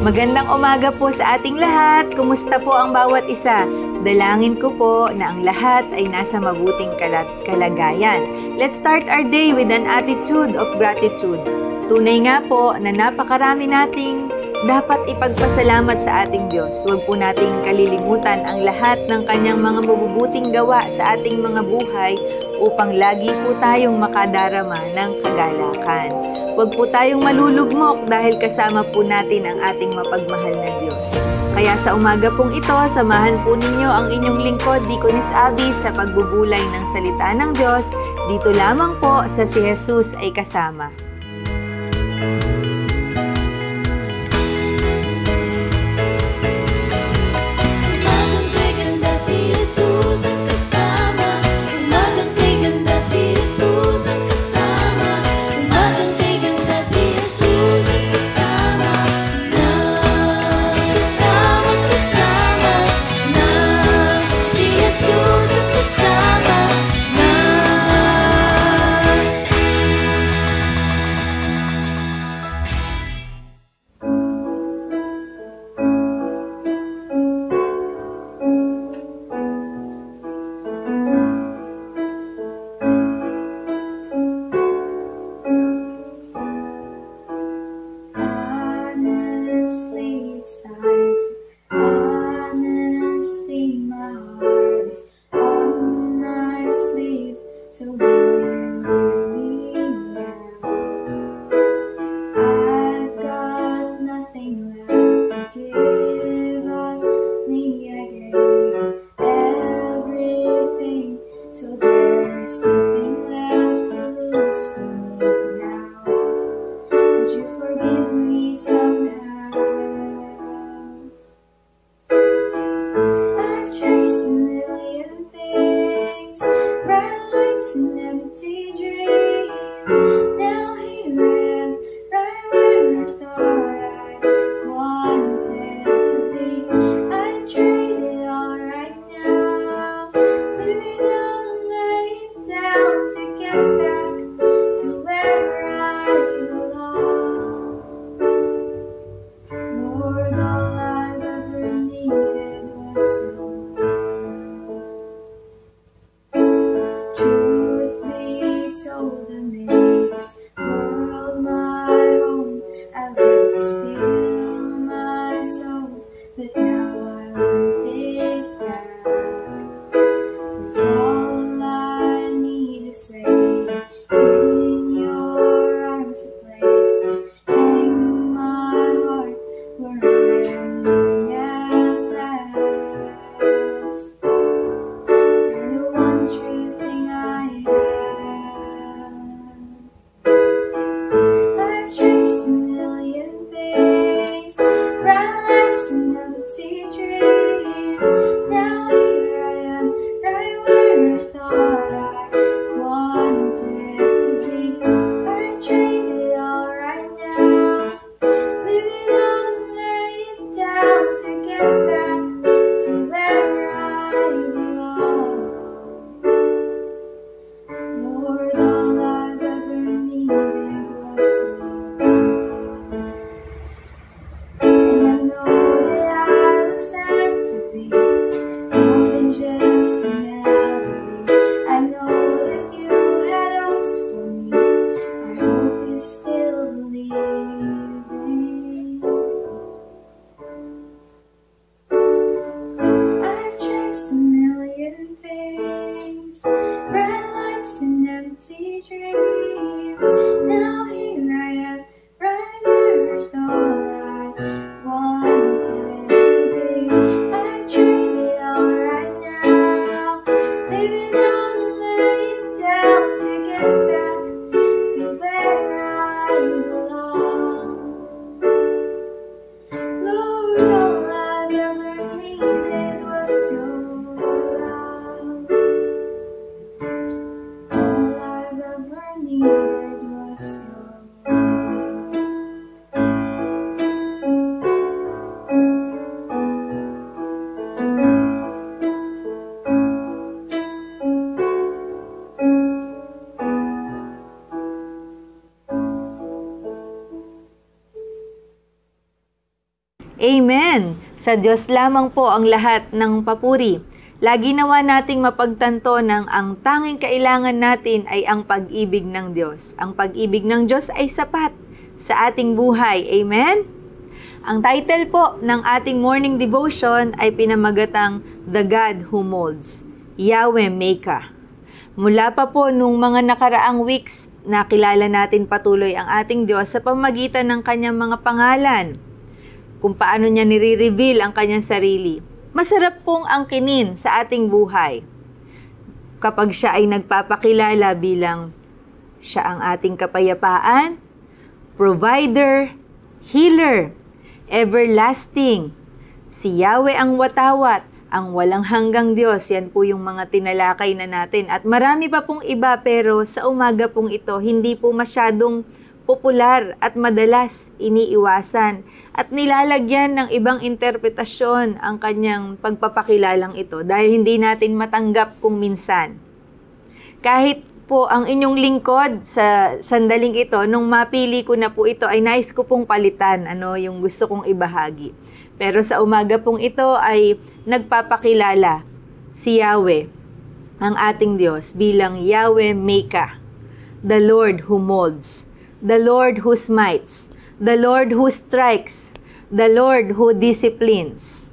Magandang umaga po sa ating lahat. Kumusta po ang bawat isa? Dalangin ko po na ang lahat ay nasa mabuting kalagayan. Let's start our day with an attitude of gratitude. Tunay nga po na napakarami nating dapat ipagpasalamat sa ating Diyos. Huwag po nating kalilimutan ang lahat ng kanyang mga mabubuting gawa sa ating mga buhay upang lagi po tayong makadarama ng kagalakan. Huwag po tayong malulugmok dahil kasama po natin ang ating mapagmahal na Diyos. Kaya sa umaga pong ito, samahan po ninyo ang inyong lingkod, Deaconess Abby, sa pagbubulay ng salita ng Diyos. Dito lamang po sa Si Jesus ay Kasama. Amen! Sa Diyos lamang po ang lahat ng papuri. Lagi nawa nating mapagtanto ng ang tanging kailangan natin ay ang pag-ibig ng Diyos. Ang pag-ibig ng Diyos ay sapat sa ating buhay. Amen? Ang title po ng ating morning devotion ay pinamagatang The God Who Molds, Yahweh Meka. Mula pa po nung mga nakaraang weeks, nakilala natin patuloy ang ating Diyos sa pamamagitan ng kanyang mga pangalan, kung paano niya nire-reveal ang kanyang sarili. Masarap pong angkinin sa ating buhay kapag siya ay nagpapakilala bilang siya ang ating kapayapaan, provider, healer, everlasting, si Yahweh ang watawat, ang walang hanggang Diyos. Yan po yung mga tinalakay na natin. At marami pa pong iba, pero sa umaga pong ito, hindi po masyadong popular at madalas iniiwasan at nilalagyan ng ibang interpretasyon ang kanyang pagpapakilalang ito dahil hindi natin matanggap kung minsan. Kahit po ang inyong lingkod sa sandaling ito, nung mapili ko na po ito, ay nais ko pong palitan yung gusto kong ibahagi. Pero sa umaga pong ito ay nagpapakilala si Yahweh, ang ating Diyos, bilang Yahweh Meka, the Lord who molds, the Lord who smites, the Lord who strikes, the Lord who disciplines.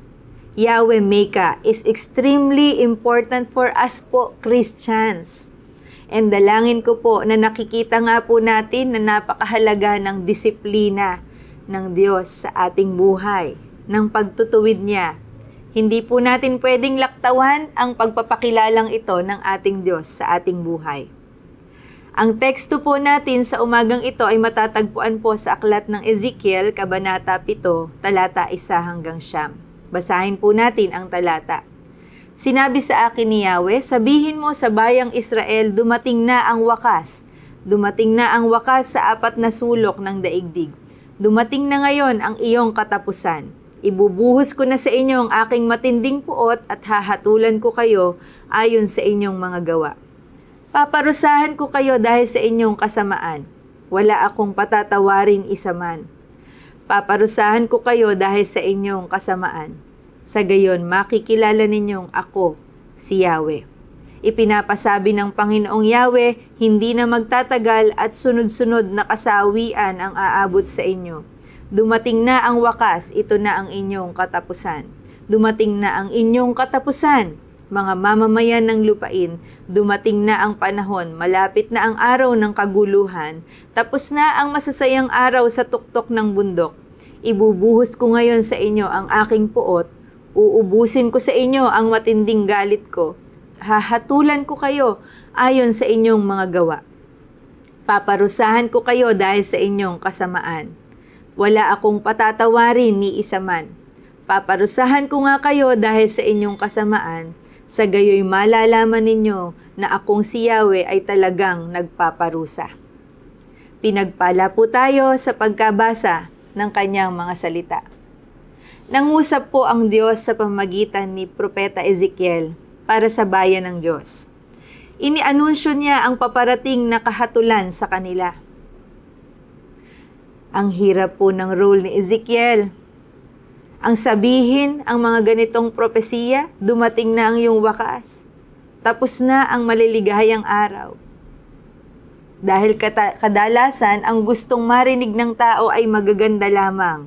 Yahweh Meka is extremely important for us po, Christians. And dalangin ko po na nakikita nga po natin na napakahalaga ng disiplina ng Diyos sa ating buhay, ng pagtutuwid niya. Hindi po natin pwedeng laktawan ang pagpapakilalang ito ng ating Diyos sa ating buhay. Ang teksto po natin sa umagang ito ay matatagpuan po sa aklat ng Ezekiel, Kabanata 7, talata 1 hanggang 9. Basahin po natin ang talata. Sinabi sa akin ni Yahweh, sabihin mo sa bayang Israel, dumating na ang wakas. Dumating na ang wakas sa 4 na sulok ng daigdig. Dumating na ngayon ang iyong katapusan. Ibubuhos ko na sa inyo ang aking matinding puot at hahatulan ko kayo ayon sa inyong mga gawa. Paparusahan ko kayo dahil sa inyong kasamaan. Wala akong patatawarin isa man. Paparusahan ko kayo dahil sa inyong kasamaan. Sa gayon, makikilala ninyong ako, si Yahweh. Ipinapasabi ng Panginoong Yahweh, hindi na magtatagal at sunod-sunod na kasawian ang aabot sa inyo. Dumating na ang wakas, ito na ang inyong katapusan. Dumating na ang inyong katapusan. Mga mamamayan ng lupain, dumating na ang panahon, malapit na ang araw ng kaguluhan, tapos na ang masasayang araw sa tuktok ng bundok. Ibubuhos ko ngayon sa inyo ang aking puot, uubusin ko sa inyo ang matinding galit ko, hahatulan ko kayo ayon sa inyong mga gawa. Paparusahan ko kayo dahil sa inyong kasamaan. Wala akong patatawarin ni isa man. Paparusahan ko nga kayo dahil sa inyong kasamaan. Sa gayoy malalaman ninyo na akong si Yahweh ay talagang nagpaparusa. Pinagpala po tayo sa pagkabasa ng kanyang mga salita. Nangusap po ang Diyos sa pamamagitan ni Propeta Ezekiel para sa bayan ng Diyos. Inianunsyo niya ang paparating na kahatulan sa kanila. Ang hirap po ng role ni Ezekiel. Ang sabihin, ang mga ganitong propesiya, dumating na ang iyong wakas. Tapos na ang maliligayang araw. Dahil kadalasan, ang gustong marinig ng tao ay magaganda lamang,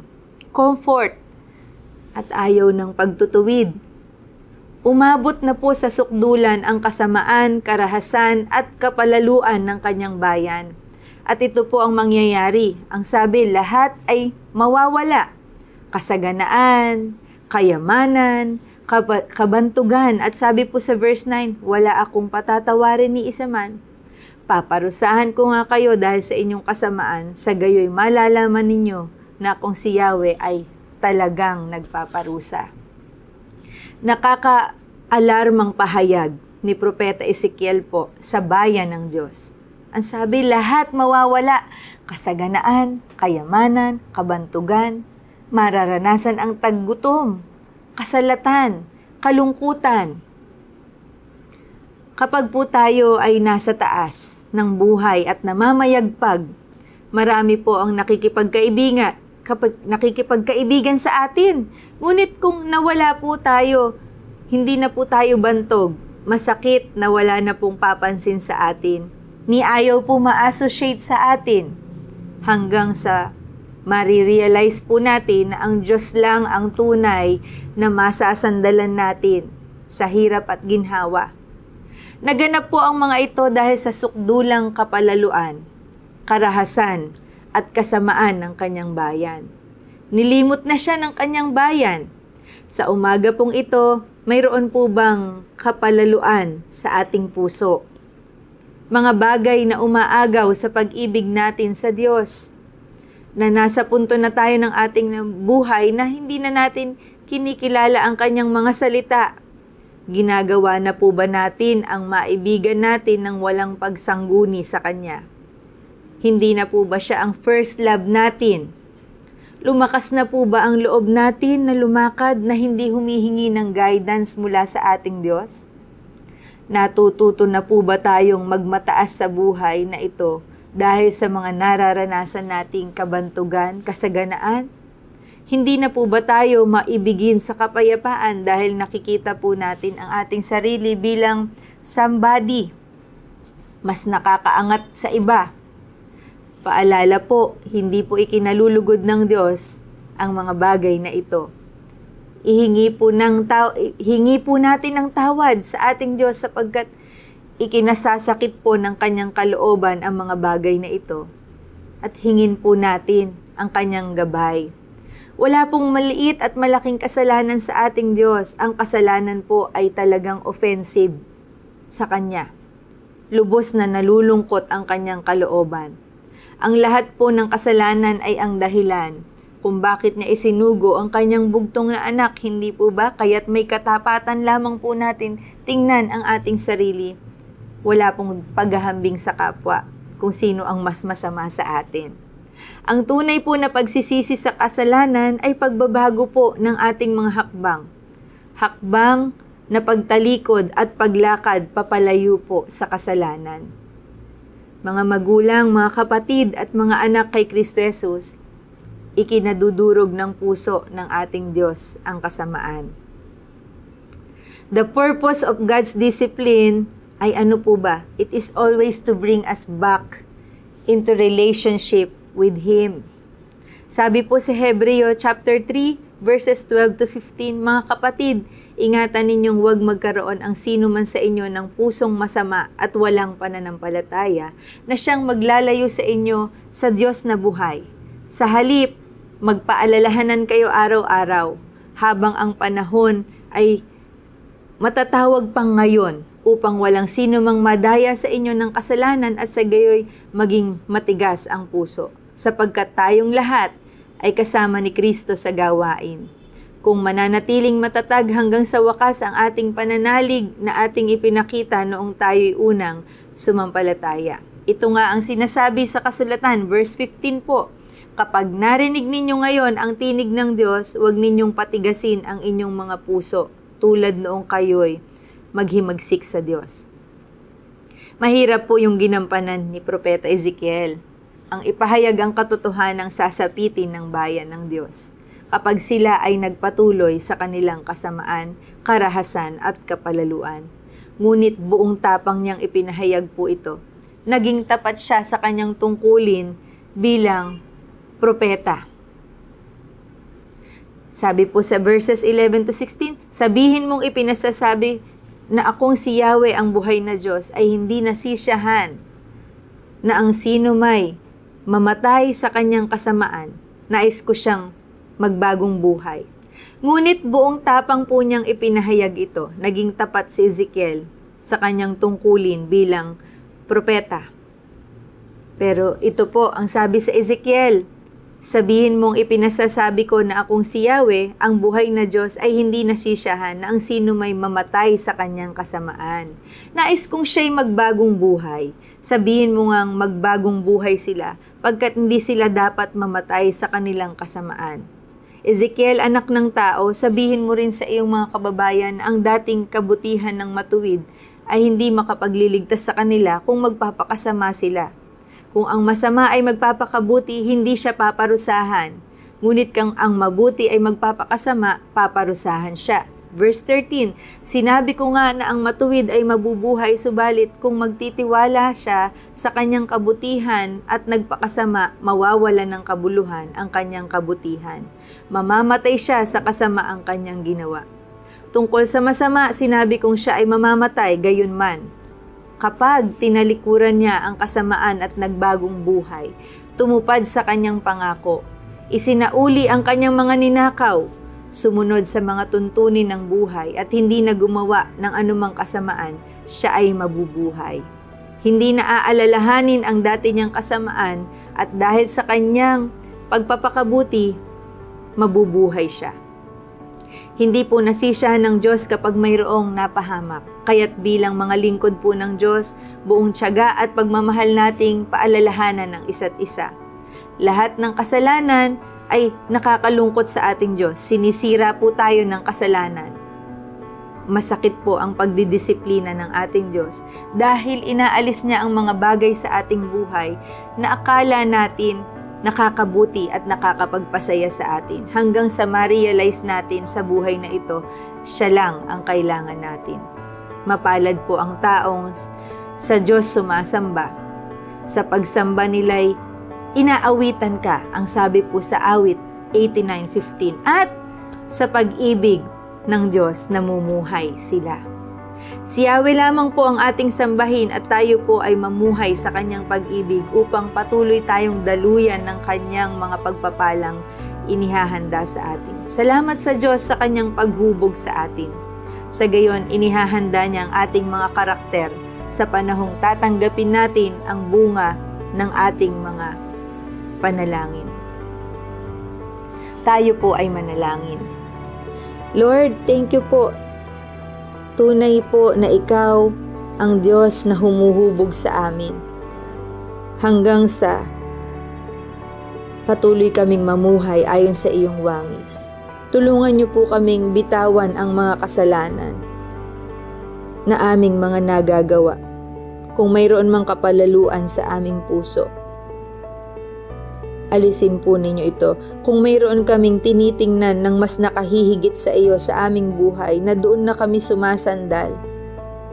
comfort, at ayaw ng pagtutuwid. Umabot na po sa sukdulan ang kasamaan, karahasan, at kapalaluan ng kanyang bayan. At ito po ang mangyayari. Ang sabi, lahat ay mawawala. Kasaganaan, kayamanan, kabantugan. At sabi po sa verse 9, wala akong patatawarin ni isa man. Paparusahan ko nga kayo dahil sa inyong kasamaan, sa gayoy malalaman ninyo na kung si Yahweh ay talagang nagpaparusa. Nakaka-alarmang pahayag ni Propeta Ezekiel po sa bayan ng Diyos. Ang sabi, lahat mawawala. Kasaganaan, kayamanan, kabantugan, mararanasan ang taggutom, kasalatan, kalungkutan. Kapag po tayo ay nasa taas ng buhay at namamayagpag, marami po ang nakikipagkaibigan nakikipagkaibigan sa atin. Ngunit kung nawala po tayo, hindi na po tayo bantog, masakit na wala na pong papansin sa atin, ni ayaw po ma-associate sa atin, hanggang sa marirealize po natin na ang Diyos lang ang tunay na masasandalan natin sa hirap at ginhawa. Naganap po ang mga ito dahil sa sukdulang kapalaluan, karahasan at kasamaan ng kanyang bayan. Nilimot na siya ng kanyang bayan. Sa umaga pong ito, mayroon po bang kapalaluan sa ating puso? Mga bagay na umaagaw sa pag-ibig natin sa Diyos, na nasa punto na tayo ng ating buhay na hindi na natin kinikilala ang kanyang mga salita. Ginagawa na po ba natin ang maibigan natin ng walang pagsangguni sa Kanya? Hindi na po ba siya ang first love natin? Lumakas na po ba ang loob natin na lumakad na hindi humihingi ng guidance mula sa ating Diyos? Natututo na po ba tayong magmataas sa buhay na ito dahil sa mga nararanasan nating kabantugan, kasaganaan? Hindi na po ba tayo maibigin sa kapayapaan dahil nakikita po natin ang ating sarili bilang somebody, mas nakakaangat sa iba? Paalala po, hindi po ikinalulugod ng Diyos ang mga bagay na ito. Hingi po natin ng tawad sa ating Diyos sapagkat ikinasasakit po ng kanyang kalooban ang mga bagay na ito. At hingin po natin ang kanyang gabay. Wala pong maliit at malaking kasalanan sa ating Diyos. Ang kasalanan po ay talagang offensive sa Kanya. Lubos na nalulungkot ang kanyang kalooban. Ang lahat po ng kasalanan ay ang dahilan kung bakit niya isinugo ang kanyang bugtong na anak, hindi po ba? Kaya't may katapatan lamang po natin tingnan ang ating sarili. Wala pong paghahambing sa kapwa kung sino ang mas masama sa atin. Ang tunay po na pagsisisi sa kasalanan ay pagbabago po ng ating mga hakbang. Hakbang na pagtalikod at paglakad papalayo po sa kasalanan. Mga magulang, mga kapatid at mga anak kay Kristo Jesus, ikinadudurog ng puso ng ating Diyos ang kasamaan. The purpose of God's discipline ay ano po ba? It is always to bring us back into relationship with Him. Sabi po sa Hebreo chapter 3, verses 12 to 15, mga kapatid, ingatan ninyong huwag magkaroon ang sino man sa inyo ng pusong masama at walang pananampalataya na siyang maglalayo sa inyo sa Diyos na buhay. Sa halip, magpaalalahanan kayo araw-araw habang ang panahon ay matatawag pang ngayon upang walang sino mang madaya sa inyo ng kasalanan at sa gayoy maging matigas ang puso, sapagkat tayong lahat ay kasama ni Kristo sa gawain. Kung mananatiling matatag hanggang sa wakas ang ating pananalig na ating ipinakita noong tayo'y unang sumampalataya. Ito nga ang sinasabi sa kasulatan, verse 15 po, kapag narinig ninyo ngayon ang tinig ng Diyos, huwag ninyong patigasin ang inyong mga puso, tulad noong kayo'y maghimagsik sa Diyos. Mahirap po yung ginampanan ni Propeta Ezekiel, ang ipahayag ang katotohanang sasapitin ng bayan ng Diyos kapag sila ay nagpatuloy sa kanilang kasamaan, karahasan at kapalaluan. Ngunit buong tapang niyang ipinahayag po ito. Naging tapat siya sa kanyang tungkulin bilang propeta. Sabi po sa verses 11 to 16, sabihin mong ipinasasabi na akong si Yahweh ang buhay na Diyos ay hindi nasisiyahan na ang sino may mamatay sa kanyang kasamaan, nais ko siyang magbagong buhay. Ngunit buong tapang po niyang ipinahayag ito, naging tapat si Ezekiel sa kanyang tungkulin bilang propeta. Pero ito po ang sabi sa Ezekiel, sabihin mong ipinasasabi ko na akong si Yahweh, ang buhay na Diyos ay hindi nasisiyahan na ang sino may mamatay sa kanyang kasamaan. Nais kong siya'y magbagong buhay. Sabihin mo ngang magbagong buhay sila, pagkat hindi sila dapat mamatay sa kanilang kasamaan. Ezekiel, anak ng tao, sabihin mo rin sa iyong mga kababayan ang dating kabutihan ng matuwid ay hindi makapagliligtas sa kanila kung magpapakasama sila. Kung ang masama ay magpapakabuti, hindi siya paparusahan. Ngunit kang ang mabuti ay magpapakasama, paparusahan siya. Verse 13, sinabi ko nga na ang matuwid ay mabubuhay, subalit kung magtitiwala siya sa kanyang kabutihan at nagpakasama, mawawala ng kabuluhan ang kanyang kabutihan. Mamamatay siya sa kasama ang kanyang ginawa. Tungkol sa masama, sinabi kong siya ay mamamatay, gayon man. Kapag tinalikuran niya ang kasamaan at nagbagong buhay, tumupad sa kanyang pangako, isinauli ang kanyang mga ninakaw, sumunod sa mga tuntunin ng buhay at hindi na gumawa ng anumang kasamaan, siya ay mabubuhay. Hindi na aalalahanin ang dati niyang kasamaan at dahil sa kanyang pagpapakabuti, mabubuhay siya. Hindi po nasisiyahan ng Diyos kapag mayroong napahamak. Kaya't bilang mga lingkod po ng Diyos, buong tiyaga at pagmamahal nating paalalahanan ng isa't isa. Lahat ng kasalanan ay nakakalungkot sa ating Diyos. Sinisira po tayo ng kasalanan. Masakit po ang pagdidisiplina ng ating Diyos dahil inaalis niya ang mga bagay sa ating buhay na akala natin nakakabuti at nakakapagpasaya sa atin. Hanggang sa ma-realize natin sa buhay na ito, siya lang ang kailangan natin. Mapalad po ang taong sa Diyos sumasamba. Sa pagsamba nila'y inaawitan ka, ang sabi po sa awit 89:15, at sa pag-ibig ng Diyos namumuhay sila. Si Yahweh lamang po ang ating sambahin at tayo po ay mamuhay sa kanyang pag-ibig upang patuloy tayong daluyan ng kanyang mga pagpapalang inihahanda sa atin. Salamat sa Diyos sa kanyang paghubog sa atin. Sa gayon, inihahanda niya ang ating mga karakter sa panahong tatanggapin natin ang bunga ng ating mga panalangin. Tayo po ay manalangin. Lord, thank you po. Tunay po na ikaw ang Diyos na humuhubog sa amin. Hanggang sa patuloy kaming mamuhay ayon sa iyong wangis. Tulungan niyo po kaming bitawan ang mga kasalanan na aming mga nagagawa. Kung mayroon mang kapalaluan sa aming puso, alisin po ninyo ito. Kung mayroon kaming tinitingnan ng mas nakahihigit sa iyo sa aming buhay na doon na kami sumasandal,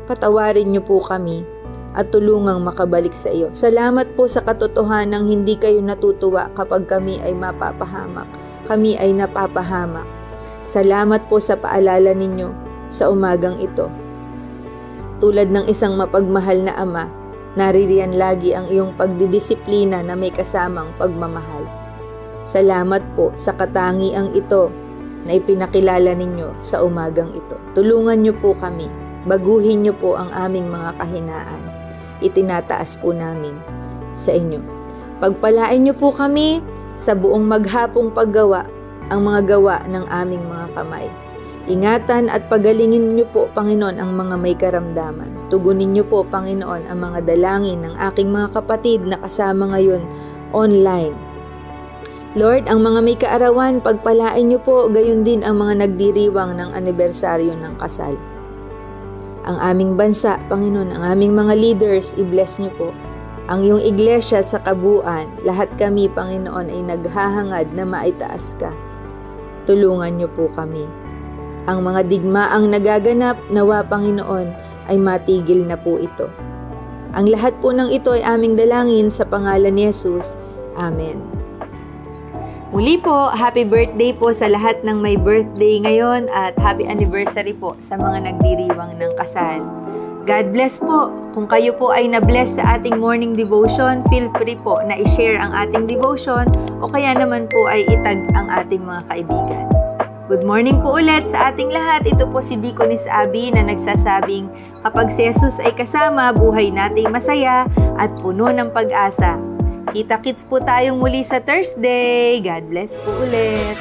patawarin niyo po kami at tulungang makabalik sa iyo. Salamat po sa katotohanang hindi kayo natutuwa kapag kami ay mapapahamak. Kami ay napapahamak. Salamat po sa paalala ninyo sa umagang ito. Tulad ng isang mapagmahal na ama, naririyan lagi ang iyong pagdidisiplina na may kasamang pagmamahal. Salamat po sa katangiang ito na ipinakilala ninyo sa umagang ito. Tulungan niyo po kami. Baguhin niyo po ang aming mga kahinaan. Itinataas po namin sa inyo. Pagpalain niyo po kami sa buong maghapong paggawa ang mga gawa ng aming mga kamay. Ingatan at pagalingin niyo po, Panginoon, ang mga may karamdaman. Tugunin niyo po, Panginoon, ang mga dalangin ng aking mga kapatid na kasama ngayon online. Lord, ang mga may kaarawan, pagpalain niyo po, gayon din ang mga nagdiriwang ng anibersaryo ng kasal. Ang aming bansa, Panginoon, ang aming mga leaders, i-bless niyo po. Ang iyong iglesia sa kabuuan, lahat kami, Panginoon, ay naghahangad na maitaas ka. Tulungan niyo po kami. Ang mga digmaang nagaganap, nawa, Panginoon, ay matigil na po ito. Ang lahat po ng ito ay aming dalangin sa pangalan ni Jesus. Amen. Muli po, happy birthday po sa lahat ng may birthday ngayon at happy anniversary po sa mga nagdiriwang ng kasal. God bless po. Kung kayo po ay na-bless sa ating morning devotion, feel free po na i-share ang ating devotion o kaya naman po ay itag ang ating mga kaibigan. Good morning po ulit sa ating lahat. Ito po si Deaconess Abby na nagsasabing, kapag si Jesus ay kasama, buhay nating masaya at puno ng pag-asa. Kita-kits po tayong muli sa Thursday. God bless po ulit.